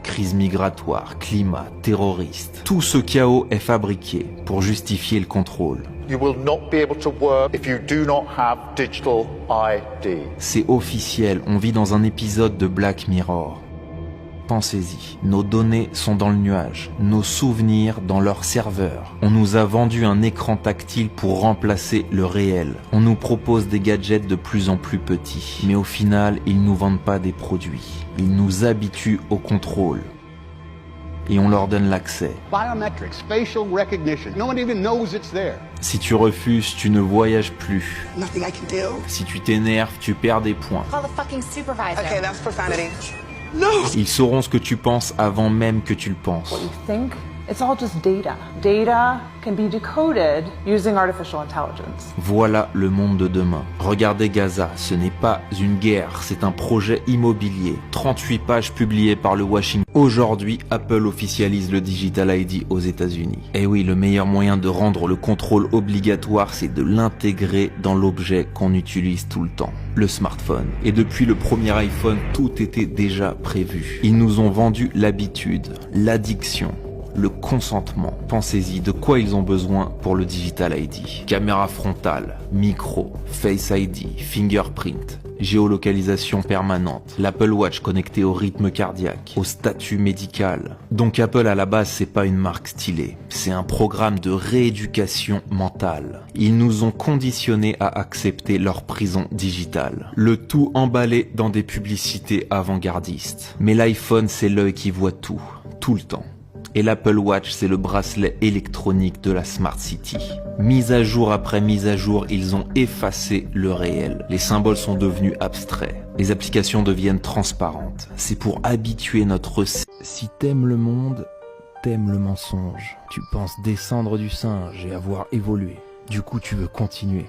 crise migratoire, climat, terroriste. Tout ce chaos est fabriqué pour justifier le contrôle. You will not be able to work if you do not have digital ID. C'est officiel, on vit dans un épisode de Black Mirror. Pensez-y, nos données sont dans le nuage, nos souvenirs dans leur serveur. On nous a vendu un écran tactile pour remplacer le réel. On nous propose des gadgets de plus en plus petits. Mais au final, ils nous vendent pas des produits. Ils nous habituent au contrôle. Et on leur donne l'accès. Biometrics, facial recognition. No one even knows it's there. Si tu refuses, tu ne voyages plus. Nothing I can do. Si tu t'énerves, tu perds des points. Call the fucking supervisor. Okay, that's profanity. Ils sauront ce que tu penses avant même que tu le penses. What you think, it's all just data. Data can be decoded using artificial intelligence. Voilà le monde de demain. Regardez Gaza, ce n'est pas une guerre, c'est un projet immobilier. 38 pages publiées par le Washington. Aujourd'hui, Apple officialise le Digital ID aux États-Unis. Et oui, le meilleur moyen de rendre le contrôle obligatoire, c'est de l'intégrer dans l'objet qu'on utilise tout le temps, le smartphone. Et depuis le premier iPhone, tout était déjà prévu. Ils nous ont vendu l'habitude, l'addiction, le consentement. Pensez-y, de quoi ils ont besoin pour le Digital ID? Caméra frontale, micro, Face ID, fingerprint, géolocalisation permanente, l'Apple Watch connecté au rythme cardiaque, au statut médical. Donc Apple à la base c'est pas une marque stylée, c'est un programme de rééducation mentale. Ils nous ont conditionnés à accepter leur prison digitale. Le tout emballé dans des publicités avant-gardistes. Mais l'iPhone c'est l'œil qui voit tout le temps. Et l'Apple Watch, c'est le bracelet électronique de la Smart City. Mise à jour après mise à jour, ils ont effacé le réel. Les symboles sont devenus abstraits. Les applications deviennent transparentes. C'est pour habituer notre... Si t'aimes le monde, t'aimes le mensonge. Tu penses descendre du singe et avoir évolué. Du coup, tu veux continuer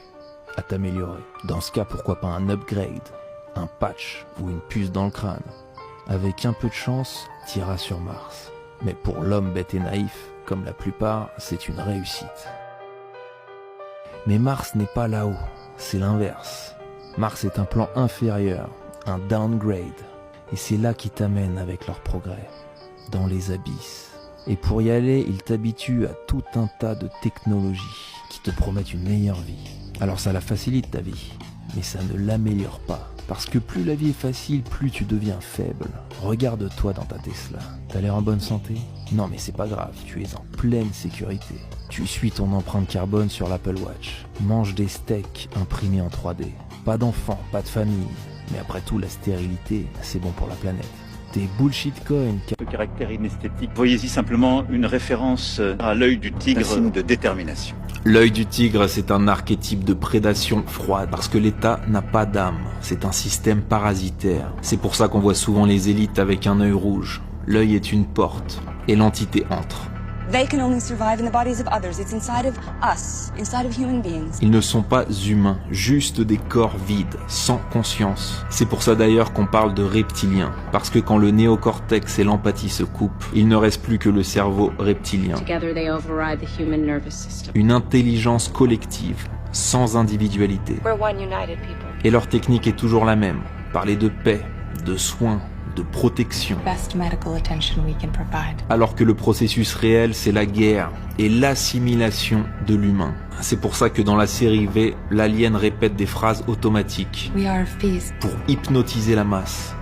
à t'améliorer. Dans ce cas, pourquoi pas un upgrade, un patch ou une puce dans le crâne. Avec un peu de chance, t'iras sur Mars. Mais pour l'homme bête et naïf, comme la plupart, c'est une réussite. Mais Mars n'est pas là-haut, c'est l'inverse. Mars est un plan inférieur, un downgrade. Et c'est là qu'ils t'amènent avec leur progrès, dans les abysses. Et pour y aller, ils t'habituent à tout un tas de technologies qui te promettent une meilleure vie. Alors ça la facilite ta vie, mais ça ne l'améliore pas. Parce que plus la vie est facile, plus tu deviens faible. Regarde-toi dans ta Tesla. T'as l'air en bonne santé? Non mais c'est pas grave, tu es en pleine sécurité. Tu suis ton empreinte carbone sur l'Apple Watch. Mange des steaks imprimés en 3D. Pas d'enfants, pas de famille. Mais après tout, la stérilité, c'est bon pour la planète. Tes bullshit coins... Le caractère inesthétique. Voyez-y simplement une référence à l'œil du tigre, un signe de détermination. L'œil du tigre, c'est un archétype de prédation froide, parce que l'État n'a pas d'âme. C'est un système parasitaire. C'est pour ça qu'on voit souvent les élites avec un œil rouge. L'œil est une porte, et l'entité entre. They can only survive in the bodies of others. It's inside of us, inside of human beings. Ils ne sont pas humains, juste des corps vides, sans conscience. C'est pour ça d'ailleurs qu'on parle de reptiliens, parce que quand le néocortex et l'empathie se coupent, il ne reste plus que le cerveau reptilien. Together they override the human nervous system. Une intelligence collective, sans individualité. We're one united people. Et leur technique est toujours la même, parler de paix, de soins, de protection. Best medical attention we can provide. Alors que le processus réel, c'est la guerre et l'assimilation de l'humain. C'est pour ça que dans la série V, l'alien répète des phrases automatiques We are of peace. pour hypnotiser la masse.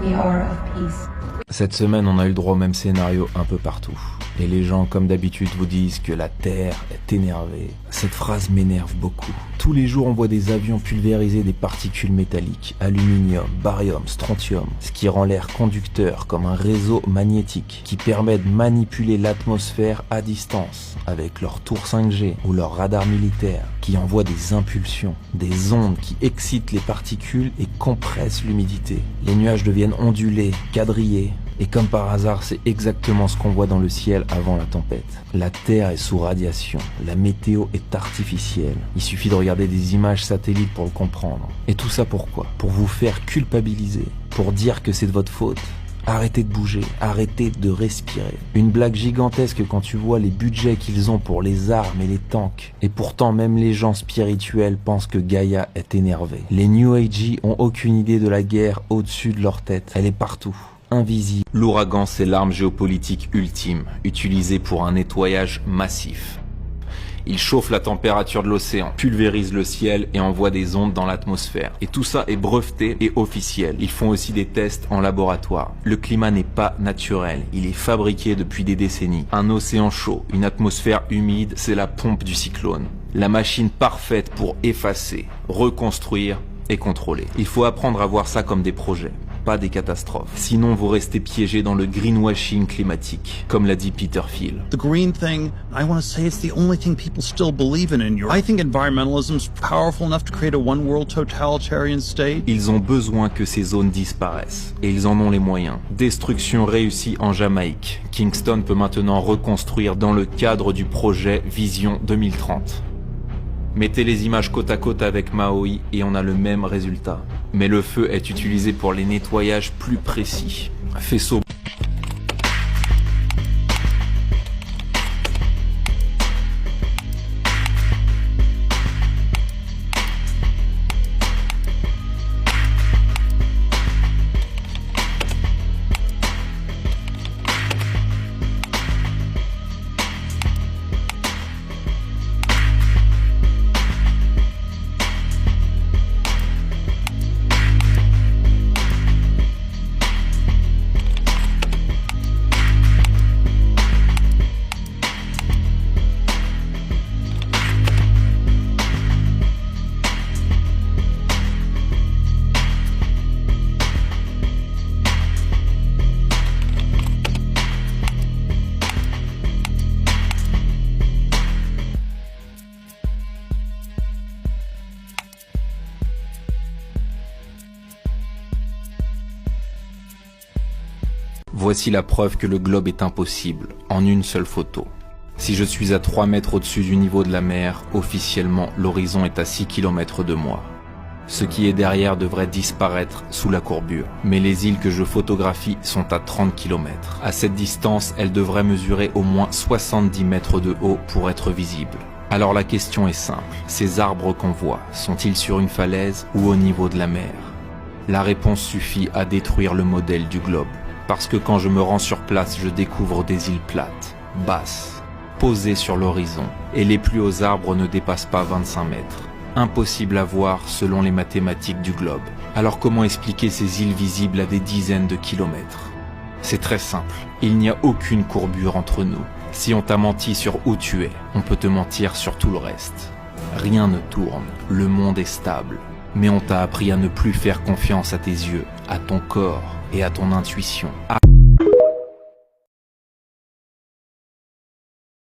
We are of peace. Cette semaine, on a eu le droit au même scénario un peu partout. Et les gens, comme d'habitude, vous disent que la Terre est énervée. Cette phrase m'énerve beaucoup. Tous les jours, on voit des avions pulvériser des particules métalliques, aluminium, barium, strontium, ce qui rend l'air conducteur comme un réseau magnétique qui permet de manipuler l'atmosphère à distance avec leur tour 5G ou leur radar militaire qui envoie des impulsions, des ondes qui excitent les particules et compressent l'humidité. Les nuages deviennent ondulés, quadrillés. Et comme par hasard, c'est exactement ce qu'on voit dans le ciel avant la tempête. La Terre est sous radiation, la météo est artificielle. Il suffit de regarder des images satellites pour le comprendre. Et tout ça pourquoi? Pour vous faire culpabiliser, pour dire que c'est de votre faute. Arrêtez de bouger, arrêtez de respirer. Une blague gigantesque quand tu vois les budgets qu'ils ont pour les armes et les tanks. Et pourtant même les gens spirituels pensent que Gaïa est énervée. Les New Age ont aucune idée de la guerre au-dessus de leur tête. Elle est partout. invisible. L'ouragan, c'est l'arme géopolitique ultime, utilisée pour un nettoyage massif. Il chauffe la température de l'océan, pulvérise le ciel et envoie des ondes dans l'atmosphère. Et tout ça est breveté et officiel. Ils font aussi des tests en laboratoire. Le climat n'est pas naturel, il est fabriqué depuis des décennies. Un océan chaud, une atmosphère humide, c'est la pompe du cyclone. La machine parfaite pour effacer, reconstruire et contrôler. Il faut apprendre à voir ça comme des projets, pas des catastrophes. Sinon, vous restez piégé dans le greenwashing climatique, comme l'a dit Peter Thiel. The green thing, I want to say it's the only thing people still believe in Europe. I think environmentalism's powerful enough to create a one-world totalitarian state. Ils ont besoin que ces zones disparaissent, et ils en ont les moyens. Destruction réussie en Jamaïque. Kingston peut maintenant reconstruire dans le cadre du projet Vision 2030. Mettez les images côte à côte avec Maui et on a le même résultat. Mais le feu est utilisé pour les nettoyages plus précis. Faisceau. Voici la preuve que le globe est impossible, en une seule photo. Si je suis à 3 mètres au-dessus du niveau de la mer, officiellement l'horizon est à 6 km de moi. Ce qui est derrière devrait disparaître sous la courbure. Mais les îles que je photographie sont à 30 km. À cette distance, elles devraient mesurer au moins 70 mètres de haut pour être visibles. Alors la question est simple, ces arbres qu'on voit, sont-ils sur une falaise ou au niveau de la mer? La réponse suffit à détruire le modèle du globe. Parce que quand je me rends sur place, je découvre des îles plates, basses, posées sur l'horizon, et les plus hauts arbres ne dépassent pas 25 mètres. Impossible à voir selon les mathématiques du globe. Alors comment expliquer ces îles visibles à des dizaines de kilomètres? C'est très simple, il n'y a aucune courbure entre nous. Si on t'a menti sur où tu es, on peut te mentir sur tout le reste. Rien ne tourne, le monde est stable. Mais on t'a appris à ne plus faire confiance à tes yeux, à ton corps et à ton intuition.